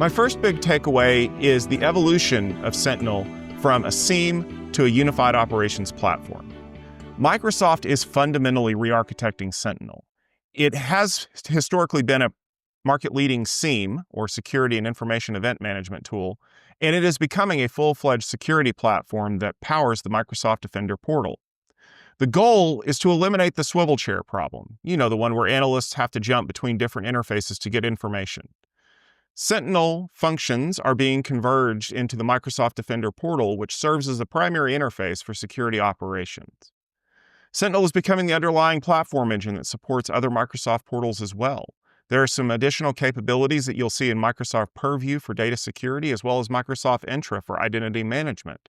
My first big takeaway is the evolution of Sentinel from a SIEM to a unified operations platform. Microsoft is fundamentally re-architecting Sentinel. It has historically been a market-leading SIEM, or Security and Information Event Management tool, and it is becoming a full-fledged security platform that powers the Microsoft Defender portal. The goal is to eliminate the swivel chair problem, the one where analysts have to jump between different interfaces to get information. Sentinel functions are being converged into the Microsoft Defender portal, which serves as the primary interface for security operations. Sentinel is becoming the underlying platform engine that supports other Microsoft portals as well. There are some additional capabilities that you'll see in Microsoft Purview for data security, as well as Microsoft Entra for identity management.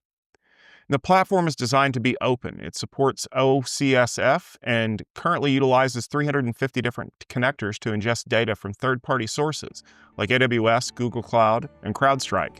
The platform is designed to be open. It supports OCSF and currently utilizes 350 different connectors to ingest data from third-party sources like AWS, Google Cloud, and CrowdStrike.